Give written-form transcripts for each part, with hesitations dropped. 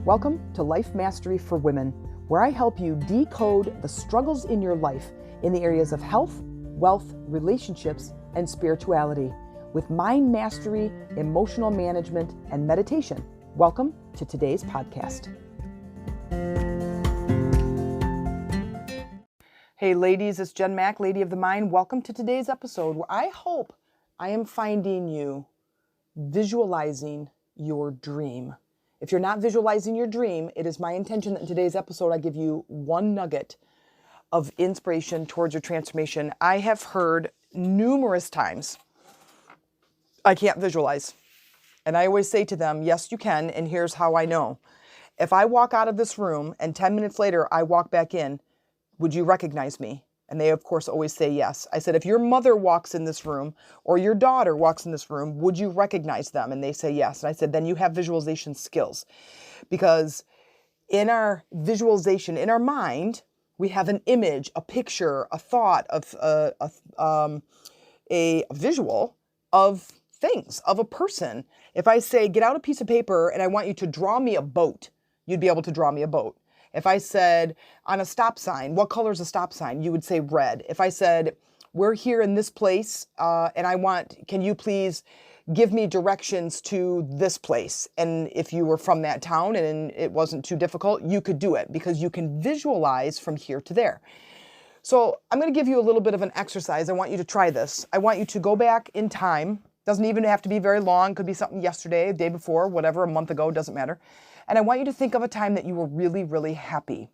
Welcome to Life Mastery for Women, where I help you decode the struggles in your life in the areas of health, wealth, relationships, and spirituality with mind mastery, emotional management, and meditation. Welcome to today's podcast. Hey ladies, it's Jen Mack, Lady of the Mind. Welcome to today's episode where I hope I am finding you visualizing your dream. If you're not visualizing your dream, it is my intention that in today's episode I give you one nugget of inspiration towards your transformation. I have heard numerous times, I can't visualize. And I always say to them, yes, you can, and here's how I know. If I walk out of this room and 10 minutes later I walk back in, would you recognize me? And they, of course, always say yes. I said, if your mother walks in this room or your daughter walks in this room, would you recognize them? And they say yes. And I said, then you have visualization skills. Because in our visualization, in our mind, we have an image, a picture, a thought, of a visual of things, of a person. If I say, get out a piece of paper and I want you to draw me a boat, you'd be able to draw me a boat. If I said on a stop sign, what color is a stop sign? You would say red. If I said, we're here in this place and can you please give me directions to this place? And if you were from that town and it wasn't too difficult, you could do it because you can visualize from here to there. So I'm going to give you a little bit of an exercise. I want you to try this. I want you to go back in time. Doesn't even have to be very long. Could be something yesterday, the day before, whatever, a month ago, doesn't matter. And I want you to think of a time that you were really, really happy.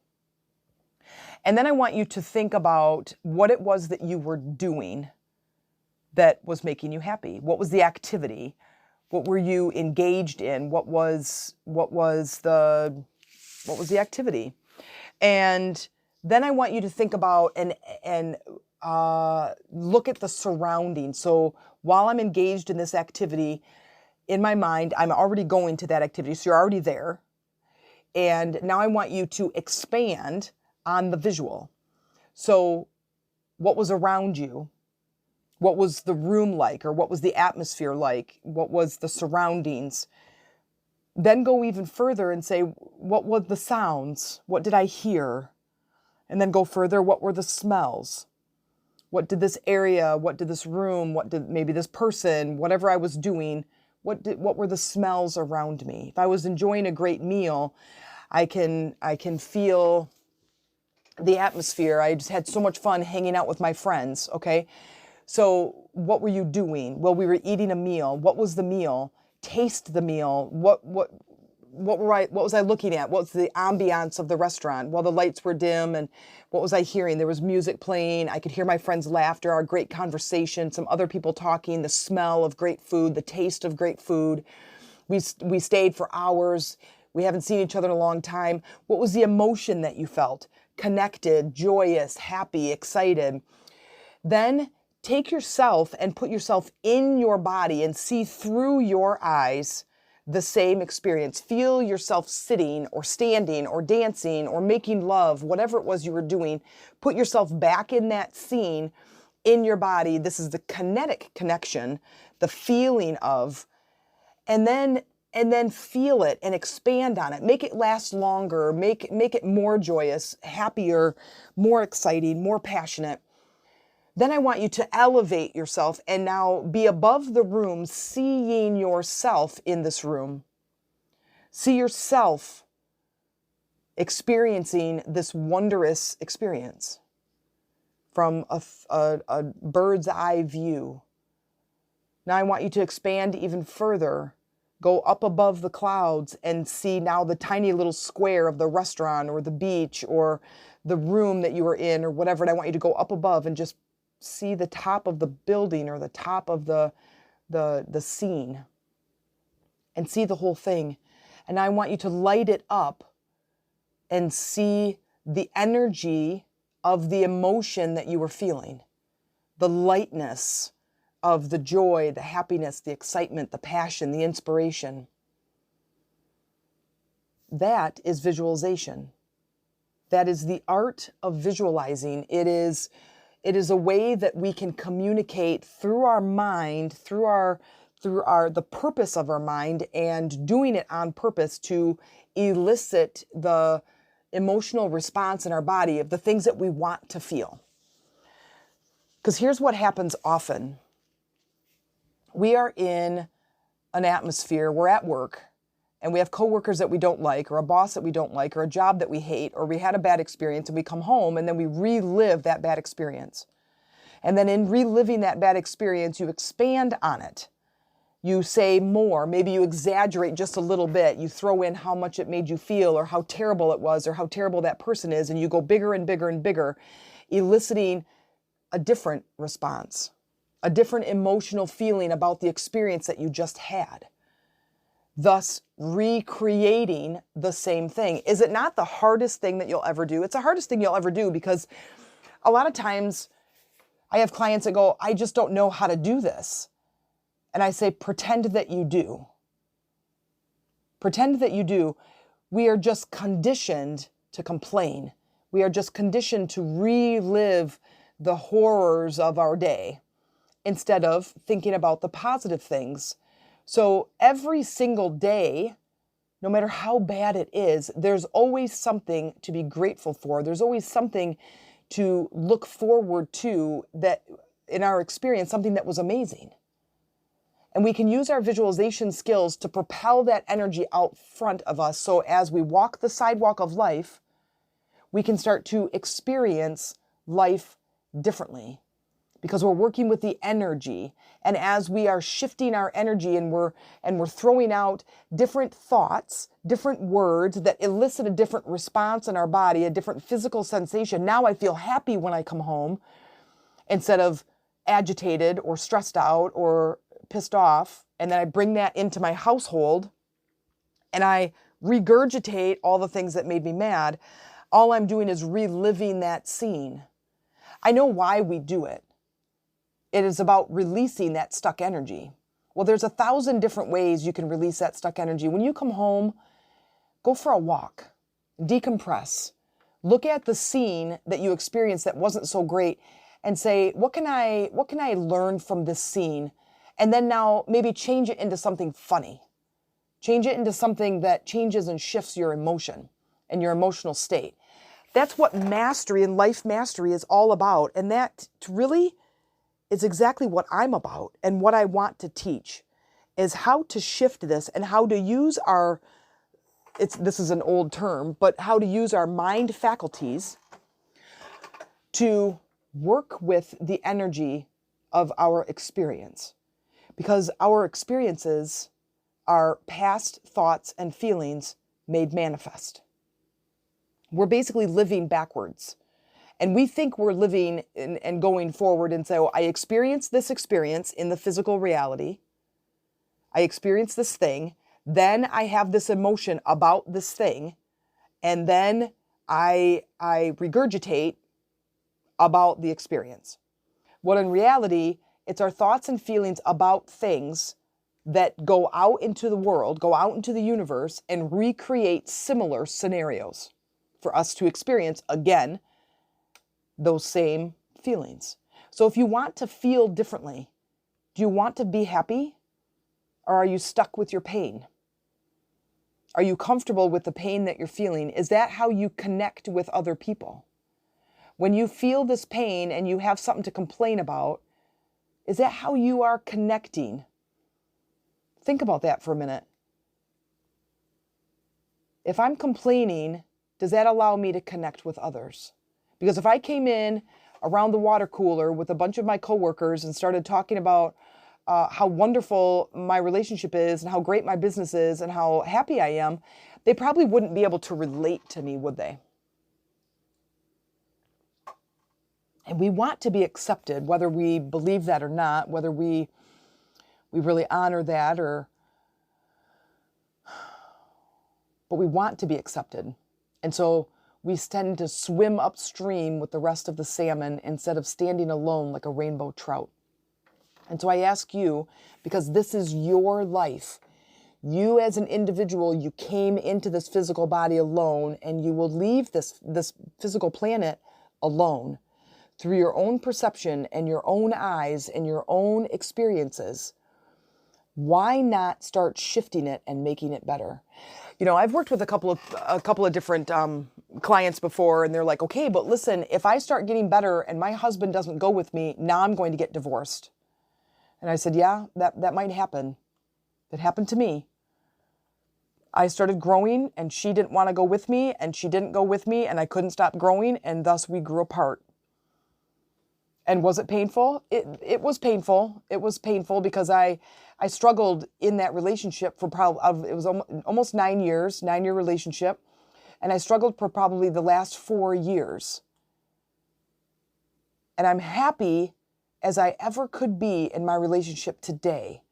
And then I want you to think about what it was that you were doing that was making you happy. What was the activity? What were you engaged in? What was the activity? And then I want you to think about and look at the surroundings. So while I'm engaged in this activity, in my mind, I'm already going to that activity. So you're already there. And now I want you to expand on the visual. So what was around you? What was the room like? Or what was the atmosphere like? What was the surroundings? Then go even further and say, what were the sounds? What did I hear? And then go further, what were the smells? What did this area, what did this room, what did maybe this person, whatever I was doing, what were the smells around me? If I was enjoying a great meal, I can feel the atmosphere. I just had so much fun hanging out with my friends, okay? So what were you doing? Well, we were eating a meal. What was the meal? Taste the meal. What was I looking at? What was the ambiance of the restaurant? Well, the lights were dim, and what was I hearing? There was music playing. I could hear my friends' laughter, our great conversation, some other people talking, the smell of great food, the taste of great food. We stayed for hours. We haven't seen each other in a long time. What was the emotion that you felt? Connected, joyous, happy, excited. Then take yourself and put yourself in your body and see through your eyes the same experience. Feel yourself sitting or standing or dancing or making love, whatever it was you were doing. Put yourself back in that scene in your body. This is the kinetic connection, the feeling of, and then feel it and expand on it. Make it last longer, make it more joyous, happier, more exciting, more passionate. Then I want you to elevate yourself and now be above the room, seeing yourself in this room. See yourself experiencing this wondrous experience from a bird's eye view. Now I want you to expand even further. Go up above the clouds and see now the tiny little square of the restaurant or the beach or the room that you were in or whatever. And I want you to go up above and just see the top of the building or the top of the scene and see the whole thing. And I want you to light it up and see the energy of the emotion that you were feeling, the lightness of the joy, the happiness, the excitement, the passion, the inspiration. That is visualization. That is the art of visualizing. It is a way that we can communicate through our mind, through our through the purpose of our mind and doing it on purpose to elicit the emotional response in our body of the things that we want to feel. Because here's what happens often. We are in an atmosphere, we're at work, and we have coworkers that we don't like, or a boss that we don't like, or a job that we hate, or we had a bad experience, and we come home and then we relive that bad experience. And then in reliving that bad experience, you expand on it. You say more, maybe you exaggerate just a little bit. You throw in how much it made you feel, or how terrible it was, or how terrible that person is, and you go bigger and bigger and bigger, eliciting a different response, a different emotional feeling about the experience that you just had, thus recreating the same thing. Is it not the hardest thing that you'll ever do? It's the hardest thing you'll ever do, because a lot of times I have clients that go, I just don't know how to do this. And I say, pretend that you do. Pretend that you do. We are just conditioned to complain. We are just conditioned to relive the horrors of our day instead of thinking about the positive things. So every single day, no matter how bad it is, there's always something to be grateful for. There's always something to look forward to that, in our experience, something that was amazing. And we can use our visualization skills to propel that energy out front of us. So as we walk the sidewalk of life, we can start to experience life differently because we're working with the energy. And as we are shifting our energy and we're throwing out different thoughts, different words that elicit a different response in our body, a different physical sensation. Now I feel happy when I come home instead of agitated or stressed out or pissed off, and then I bring that into my household and I regurgitate all the things that made me mad. All I'm doing is reliving that scene. I know why we do it. It is about releasing that stuck energy. Well, there's 1,000 different ways you can release that stuck energy. When you come home, go for a walk, decompress, look at the scene that you experienced that wasn't so great and say, what can I learn from this scene? And then now maybe change it into something funny. Change it into something that changes and shifts your emotion and your emotional state. That's what mastery and life mastery is all about. And that really is exactly what I'm about and what I want to teach is how to shift this and how to use this is an old term, but how to use our mind faculties to work with the energy of our experience. Because our experiences are past thoughts and feelings made manifest. We're basically living backwards. And we think we're living and going forward and say, oh, I experienced this experience in the physical reality. I experienced this thing. Then I have this emotion about this thing. And then I regurgitate about the experience. What in reality, it's our thoughts and feelings about things that go out into the world, go out into the universe, and recreate similar scenarios for us to experience, again, those same feelings. So if you want to feel differently, do you want to be happy? Or are you stuck with your pain? Are you comfortable with the pain that you're feeling? Is that how you connect with other people? When you feel this pain and you have something to complain about, is that how you are connecting? Think about that for a minute. If I'm complaining, does that allow me to connect with others? Because if I came in around the water cooler with a bunch of my coworkers and started talking about how wonderful my relationship is and how great my business is and how happy I am, they probably wouldn't be able to relate to me, would they? And we want to be accepted, whether we believe that or not, whether we really honor that but we want to be accepted. And so we tend to swim upstream with the rest of the salmon instead of standing alone like a rainbow trout. And so I ask you, because this is your life, you as an individual, you came into this physical body alone, and you will leave this physical planet alone. Through your own perception and your own eyes and your own experiences, Why not start shifting it and making it better? I've worked with a couple of different clients before, and they're like, okay, but listen, if I start getting better and my husband doesn't go with me, now I'm going to get divorced. And I said, yeah, that might happen. It happened to me. I started growing and she didn't want to go with me, and she didn't go with me, and I couldn't stop growing, and thus we grew apart. And was it painful? It was painful. It was painful because I struggled in that relationship for it was almost 9 years, 9-year relationship. And I struggled for probably the last 4 years. And I'm happy as I ever could be in my relationship today.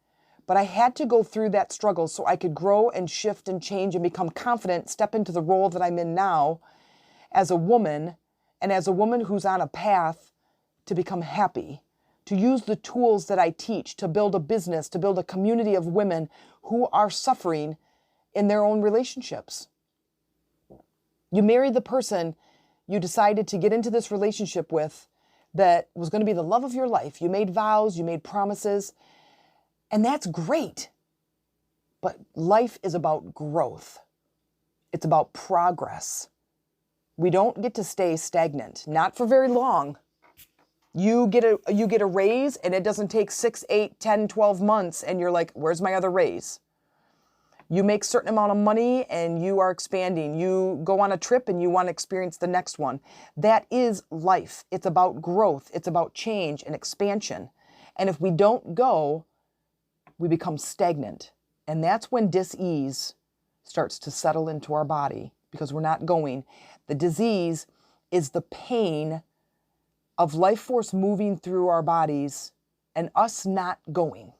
But I had to go through that struggle so I could grow and shift and change and become confident, step into the role that I'm in now as a woman, and as a woman who's on a path to become happy, to use the tools that I teach to build a business, to build a community of women who are suffering in their own relationships. You marry the person you decided to get into this relationship with that was going to be the love of your life. You made vows, you made promises, and that's great. But life is about growth. It's about progress. We don't get to stay stagnant, not for very long. You get a raise, and it doesn't take 6, 8, 10, 12 months, and you're like, where's my other raise? You make a certain amount of money and you are expanding. You go on a trip and you want to experience the next one. That is life. It's about growth. It's about change and expansion. And if we don't go, we become stagnant. And that's when dis-ease starts to settle into our body because we're not going. The disease is the pain of life force moving through our bodies and us not going.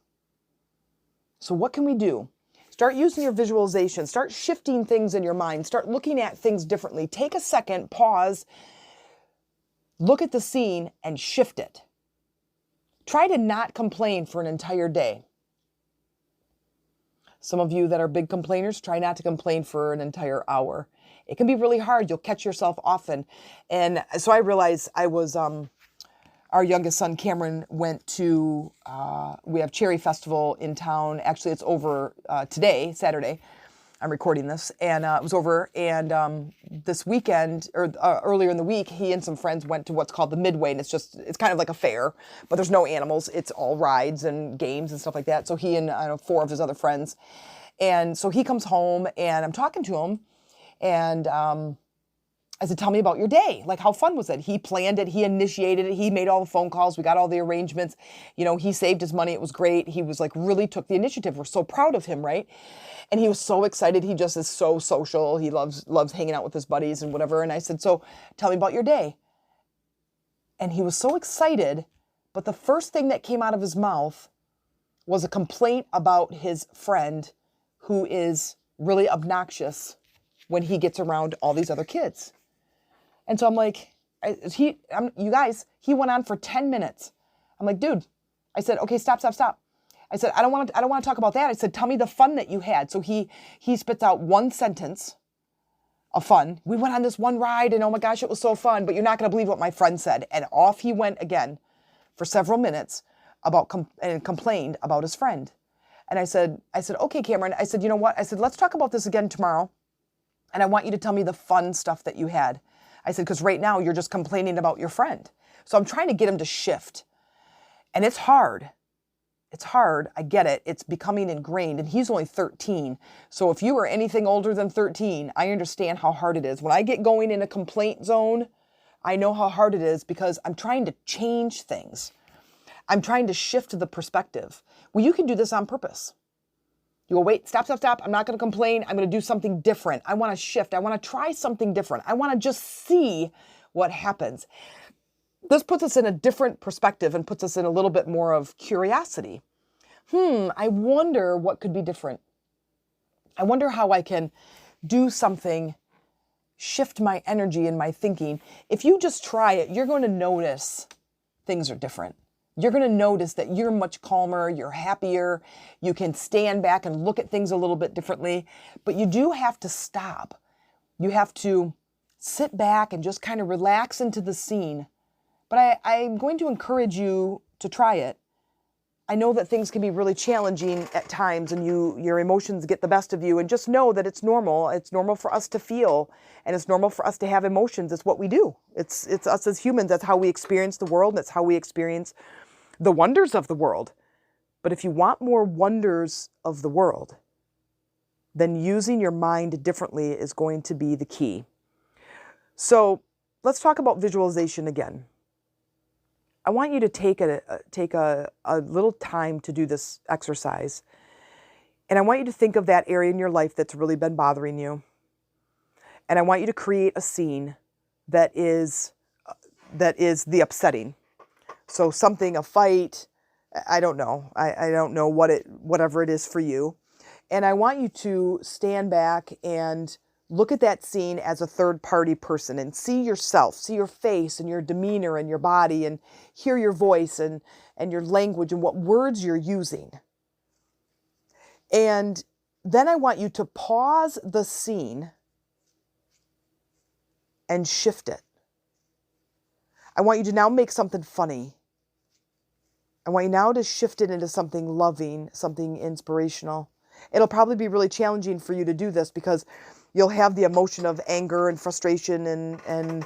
So what can we do? Start using your visualization. Start shifting things in your mind. Start looking at things differently. Take a second, pause, look at the scene and shift it. Try to not complain for an entire day. Some of you that are big complainers, try not to complain for an entire hour. It can be really hard. You'll catch yourself often. And so I realized our youngest son, Cameron, went to, we have Cherry Festival in town. Actually, it's over today, Saturday. I'm recording this. And it was over. And this weekend, or earlier in the week, he and some friends went to what's called the Midway. And it's kind of like a fair, but there's no animals. It's all rides and games and stuff like that. So he and 4 of his other friends. And so he comes home and I'm talking to him. And I said, tell me about your day. Like, how fun was it? He planned it. He initiated it. He made all the phone calls. We got all the arrangements. He saved his money. It was great. He was really took the initiative. We're so proud of him, right? And he was so excited. He just is so social. He loves hanging out with his buddies and whatever. And I said, so tell me about your day. And he was so excited. But the first thing that came out of his mouth was a complaint about his friend who is really obnoxious when he gets around all these other kids. And so I'm like, you guys, he went on for 10 minutes. I'm like, dude, I said, okay, stop. I said, I don't want to talk about that. I said, tell me the fun that you had. So he spits out one sentence of fun. We went on this one ride and oh my gosh, it was so fun, but you're not going to believe what my friend said. And off he went again for several minutes and complained about his friend. And I said, okay, Cameron. I said, you know what? I said, let's talk about this again tomorrow. And I want you to tell me the fun stuff that you had. I said, because right now you're just complaining about your friend. So I'm trying to get him to shift. And it's hard. It's hard. I get it. It's becoming ingrained. And he's only 13. So if you are anything older than 13, I understand how hard it is. When I get going in a complaint zone, I know how hard it is because I'm trying to change things. I'm trying to shift the perspective. Well, you can do this on purpose. You go, wait, stop. I'm not going to complain. I'm going to do something different. I want to shift. I want to try something different. I want to just see what happens. This puts us in a different perspective and puts us in a little bit more of curiosity. I wonder what could be different. I wonder how I can do something, shift my energy and my thinking. If you just try it, you're going to notice things are different. You're going to notice that you're much calmer, you're happier, you can stand back and look at things a little bit differently, but you do have to stop. You have to sit back and just kind of relax into the scene. But I'm going to encourage you to try it I know that things can be really challenging at times and your emotions get the best of you, and just know that it's normal. It's normal for us to feel, and it's normal for us to have emotions. It's what we do. It's us as humans. That's how we experience the world. That's how we experience the wonders of the world. But if you want more wonders of the world, then using your mind differently is going to be the key. So let's talk about visualization again. I want you to take a little time to do this exercise. And I want you to think of that area in your life that's really been bothering you. And I want you to create a scene that is the upsetting. So something, a fight, I don't know. I don't know whatever it is for you. And I want you to stand back and look at that scene as a third-party person and see yourself, see your face and your demeanor and your body, and hear your voice and your language and what words you're using. And then I want you to pause the scene and shift it. I want you to now make something funny. I want you now to shift it into something loving, something inspirational. It'll probably be really challenging for you to do this because you'll have the emotion of anger and frustration and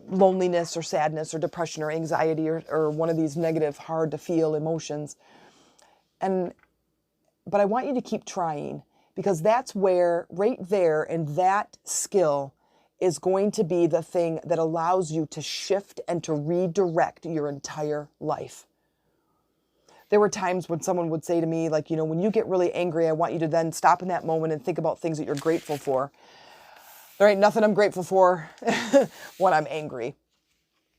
loneliness or sadness or depression or anxiety or one of these negative, hard to feel emotions. But I want you to keep trying, because that's where, right there, and that skill is going to be the thing that allows you to shift and to redirect your entire life. There were times when someone would say to me, like, when you get really angry, I want you to then stop in that moment and think about things that you're grateful for. There ain't nothing I'm grateful for when I'm angry.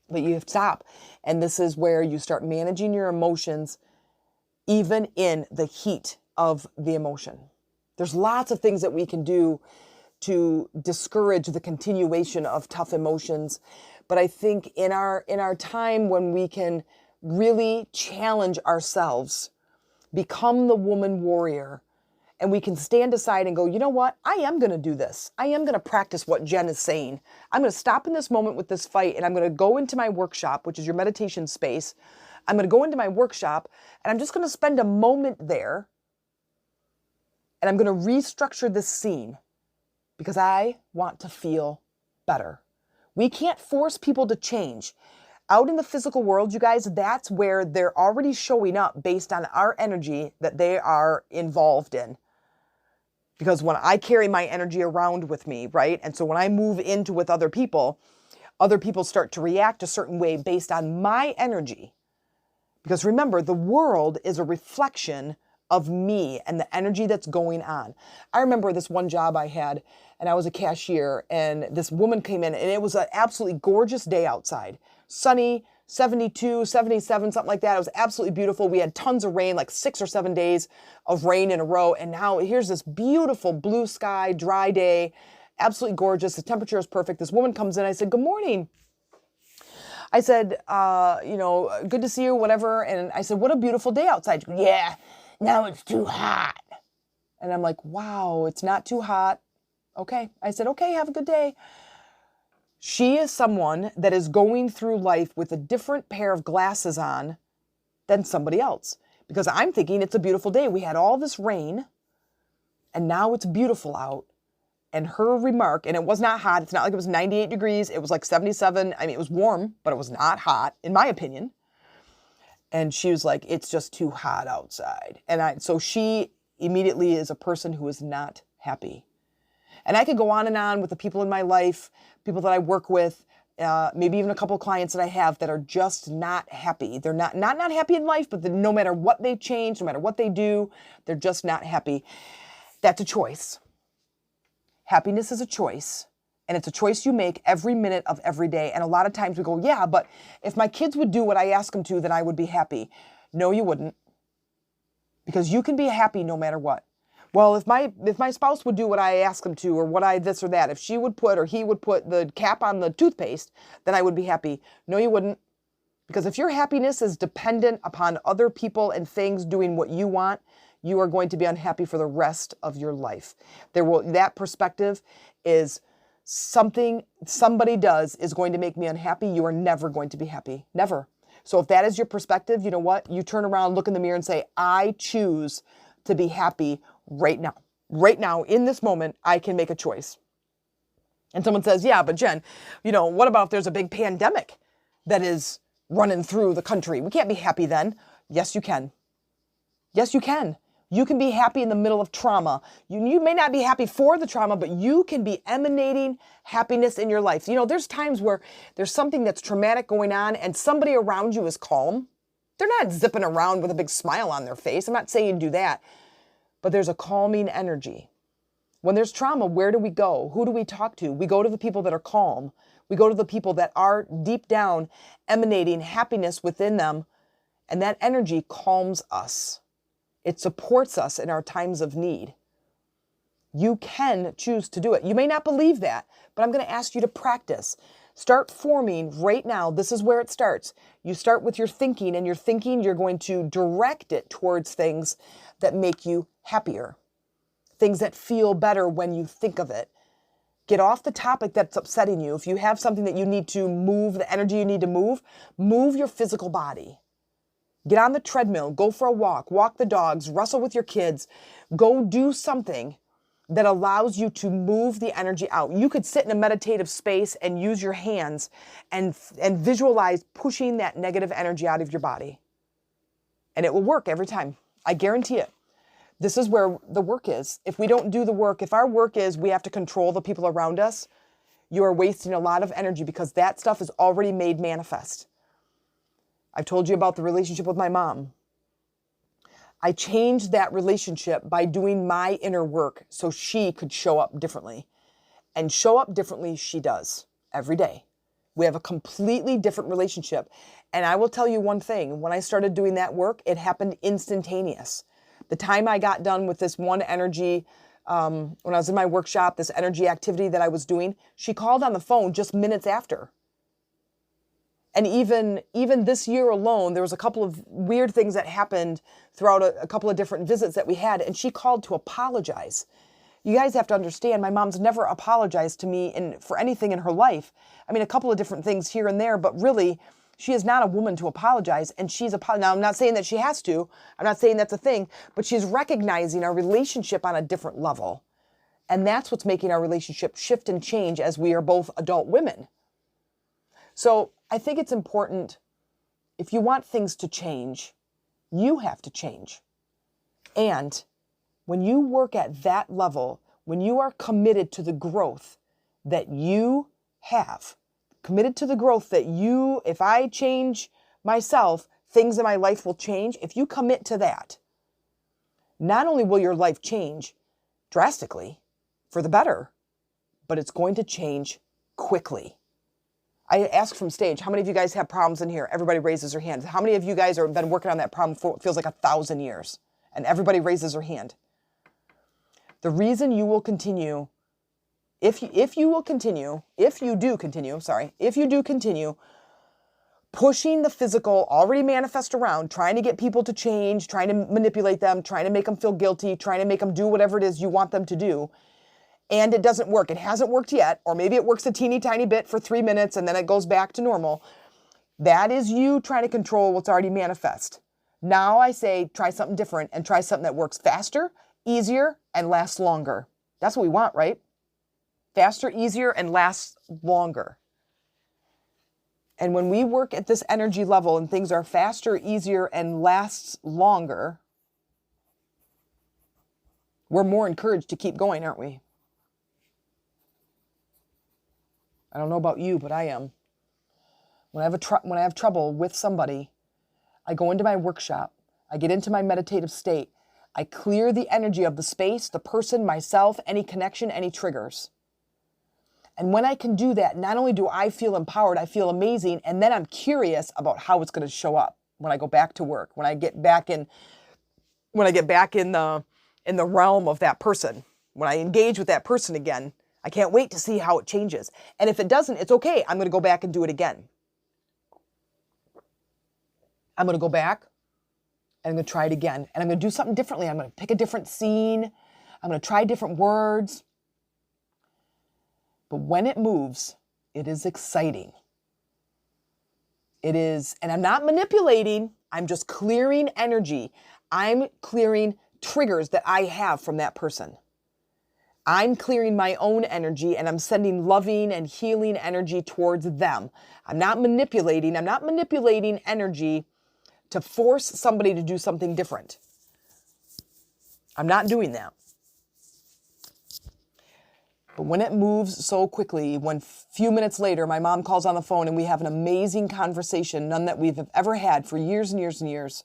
But you have to stop. And this is where you start managing your emotions, even in the heat of the emotion. There's lots of things that we can do to discourage the continuation of tough emotions. But I think in our time when we can really challenge ourselves, become the woman warrior, and we can stand aside and go, you know what? I am going to do this. I am going to practice what Jen is saying. I'm going to stop in this moment with this fight, and I'm going to go into my workshop, which is your meditation space. I'm going to go into my workshop, and I'm just going to spend a moment there, and I'm going to restructure this scene because I want to feel better. We can't force people to change. Out in the physical world, you guys, that's where they're already showing up based on our energy that they are involved in. Because when I carry my energy around with me, right? And so when I move into with other people start to react a certain way based on my energy. Because remember, the world is a reflection of me and the energy that's going on. I remember this one job I had, and I was a cashier, and this woman came in, and it was an absolutely gorgeous day outside. Sunny, 72, 77, something like that. It was absolutely beautiful. We had tons of rain, like 6 or 7 days of rain in a row. And now here's this beautiful blue sky, dry day, absolutely gorgeous. The temperature is perfect. This woman comes in. I said, good morning. I said, good to see you, whatever. And I said, what a beautiful day outside. She goes, yeah, now it's too hot. And I'm like, wow, it's not too hot. Okay. I said, okay, have a good day. She is someone that is going through life with a different pair of glasses on than somebody else. Because I'm thinking it's a beautiful day. We had all this rain, and now it's beautiful out. And her remark, and it was not hot. It's not like it was 98 degrees. It was like 77. I mean, it was warm, but it was not hot, in my opinion. And she was like, it's just too hot outside. And so she immediately is a person who is not happy. And I could go on with the people in my life, people that I work with, maybe even a couple of clients that I have that are just not happy. They're not happy in life, but no matter what they change, no matter what they do, they're just not happy. That's a choice. Happiness is a choice, and it's a choice you make every minute of every day. And a lot of times we go, yeah, but if my kids would do what I ask them to, then I would be happy. No, you wouldn't, because you can be happy no matter what. Well, if my spouse would do what I ask them to, or what I this or that, if she would put or he would put the cap on the toothpaste, then I would be happy. No, you wouldn't. Because if your happiness is dependent upon other people and things doing what you want, you are going to be unhappy for the rest of your life. That perspective is something somebody does is going to make me unhappy. You are never going to be happy. Never. So if that is your perspective, you know what? You turn around, look in the mirror and say, I choose to be happy right now. Right now, in this moment, I can make a choice. And someone says, yeah, but Jen, what about if there's a big pandemic that is running through the country? We can't be happy then. Yes, you can. Yes, you can. You can be happy in the middle of trauma. You may not be happy for the trauma, but you can be emanating happiness in your life. There's times where there's something that's traumatic going on and somebody around you is calm. They're not zipping around with a big smile on their face. I'm not saying do that, but there's a calming energy. When there's trauma, where do we go? Who do we talk to? We go to the people that are calm. We go to the people that are deep down emanating happiness within them, and that energy calms us. It supports us in our times of need. You can choose to do it. You may not believe that, but I'm going to ask you to practice. Start forming right now. This is where it starts. You start with your thinking, and your thinking, you're going to direct it towards things that make you happier, things that feel better when you think of it. Get off the topic that's upsetting you. If you have something that you need to move, the energy you need to move your physical body. Get on the treadmill, go for a walk the dogs, wrestle with your kids, go do something that allows you to move the energy out. You could sit in a meditative space and use your hands and visualize pushing that negative energy out of your body. And it will work every time. I guarantee it. This is where the work is. If we don't do the work, if our work is we have to control the people around us, you are wasting a lot of energy because that stuff is already made manifest. I've told you about the relationship with my mom. I changed that relationship by doing my inner work so she could show up differently. And show up differently she does every day. We have a completely different relationship. And I will tell you one thing, when I started doing that work, it happened instantaneous. The time I got done with this one energy, when I was in my workshop, this energy activity that I was doing, she called on the phone just minutes after. And even this year alone, there was a couple of weird things that happened throughout a couple of different visits that we had, and she called to apologize. You guys have to understand, my mom's never apologized to me for anything in her life. I mean, a couple of different things here and there, but really, she is not a woman to apologize, and now, I'm not saying that she has to. I'm not saying that's a thing, but she's recognizing our relationship on a different level. And that's what's making our relationship shift and change as we are both adult women. So I think it's important, if you want things to change, you have to change. And when you work at that level, when you are committed to the growth that you have, committed to the growth that if I change myself, things in my life will change. If you commit to that, not only will your life change drastically for the better, but it's going to change quickly. I ask from stage, how many of you guys have problems in here? Everybody raises their hand. How many of you guys have been working on that problem for it feels like 1,000 years? And everybody raises their hand. The reason you will continue, if you do continue pushing the physical already manifest around, trying to get people to change, trying to manipulate them, trying to make them feel guilty, trying to make them do whatever it is you want them to do, and it doesn't work. It hasn't worked yet, or maybe it works a teeny tiny bit for 3 minutes and then it goes back to normal. That is you trying to control what's already manifest. Now I say try something different and try something that works faster, easier, and lasts longer. That's what we want, right? Faster, easier, and lasts longer. And when we work at this energy level and things are faster, easier, and lasts longer, we're more encouraged to keep going, aren't we? I don't know about you, but I am. When I have trouble with somebody, I go into my workshop. I get into my meditative state. I clear the energy of the space, the person, myself, any connection, any triggers. And when I can do that, not only do I feel empowered, I feel amazing, and then I'm curious about how it's going to show up when I go back to work, when I get back in the realm of that person, when I engage with that person again. I can't wait to see how it changes. And if it doesn't, it's okay. I'm going to go back and do it again. I'm going to go back and I'm going to try it again. And I'm going to do something differently. I'm going to pick a different scene. I'm going to try different words. But when it moves, it is exciting. It is, and I'm not manipulating, I'm just clearing energy. I'm clearing triggers that I have from that person. I'm clearing my own energy and I'm sending loving and healing energy towards them. I'm not manipulating energy to force somebody to do something different. I'm not doing that. But when it moves so quickly, when few minutes later, my mom calls on the phone and we have an amazing conversation, none that we've ever had for years and years and years.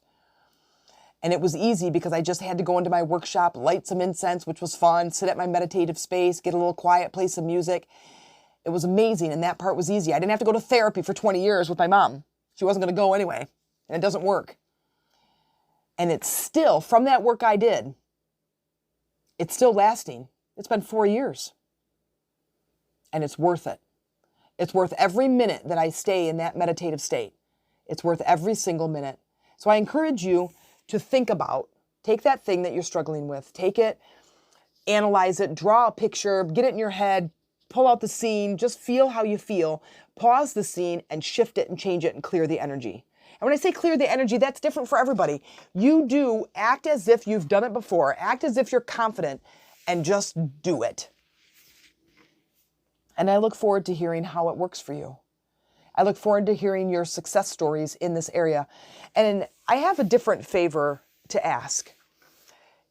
And it was easy because I just had to go into my workshop, light some incense, which was fun, sit at my meditative space, get a little quiet, play some music. It was amazing, and that part was easy. I didn't have to go to therapy for 20 years with my mom. She wasn't going to go anyway, and it doesn't work. And it's still, from that work I did, it's still lasting. It's been 4 years. And it's worth it. It's worth every minute that I stay in that meditative state. It's worth every single minute. So I encourage you to think about, take that thing that you're struggling with, take it, analyze it, draw a picture, get it in your head, pull out the scene, just feel how you feel, pause the scene and shift it and change it and clear the energy. And when I say clear the energy, that's different for everybody. You do act as if you've done it before, act as if you're confident, and just do it. And I look forward to hearing how it works for you. I look forward to hearing your success stories in this area. And I have a different favor to ask.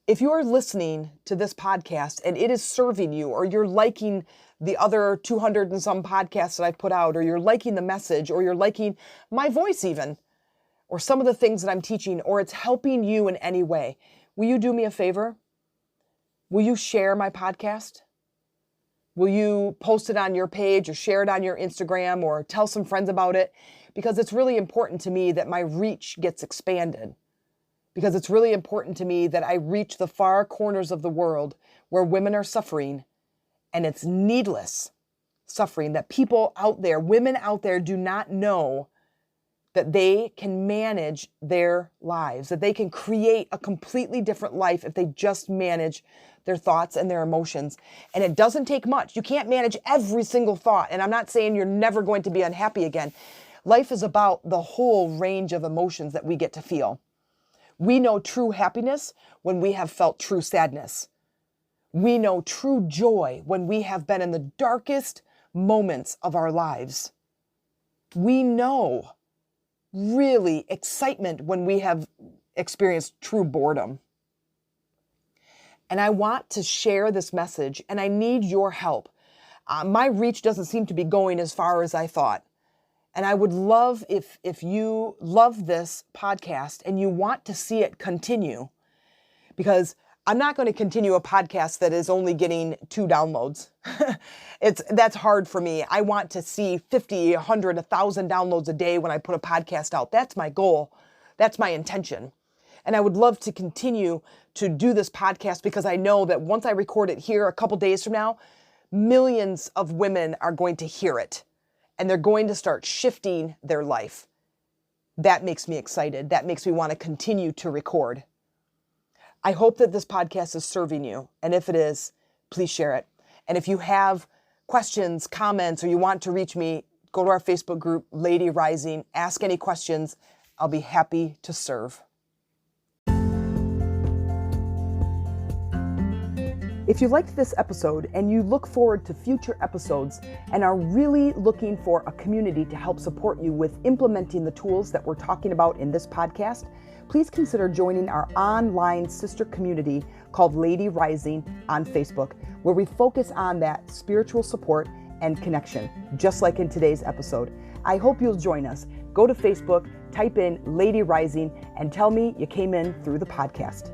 If you are listening to this podcast and it is serving you, or you're liking the other 200 and some podcasts that I've put out, or you're liking the message, or you're liking my voice even, or some of the things that I'm teaching, or it's helping you in any way, will you do me a favor? Will you share my podcast? Will you post it on your page or share it on your Instagram or tell some friends about it? Because it's really important to me that my reach gets expanded. Because it's really important to me that I reach the far corners of the world where women are suffering, and it's needless suffering that people out there, women out there, do not know that they can manage their lives, that they can create a completely different life if they just manage their thoughts and their emotions. And it doesn't take much. You can't manage every single thought. And I'm not saying you're never going to be unhappy again. Life is about the whole range of emotions that we get to feel. We know true happiness when we have felt true sadness. We know true joy when we have been in the darkest moments of our lives. We know really excitement when we have experienced true boredom. And I want to share this message, and I need your help. My reach doesn't seem to be going as far as I thought. And I would love if you love this podcast and you want to see it continue, because I'm not going to continue a podcast that is only getting 2 downloads. That's hard for me. I want to see 50, 100, 1,000 downloads a day when I put a podcast out. That's my goal. That's my intention. And I would love to continue to do this podcast because I know that once I record it here a couple days from now, millions of women are going to hear it and they're going to start shifting their life. That makes me excited. That makes me want to continue to record. I hope that this podcast is serving you. And if it is, please share it. And if you have questions, comments, or you want to reach me, go to our Facebook group, Lady Rising. Ask any questions. I'll be happy to serve. If you liked this episode and you look forward to future episodes and are really looking for a community to help support you with implementing the tools that we're talking about in this podcast, please consider joining our online sister community called Lady Rising on Facebook, where we focus on that spiritual support and connection, just like in today's episode. I hope you'll join us. Go to Facebook, type in Lady Rising, and tell me you came in through the podcast.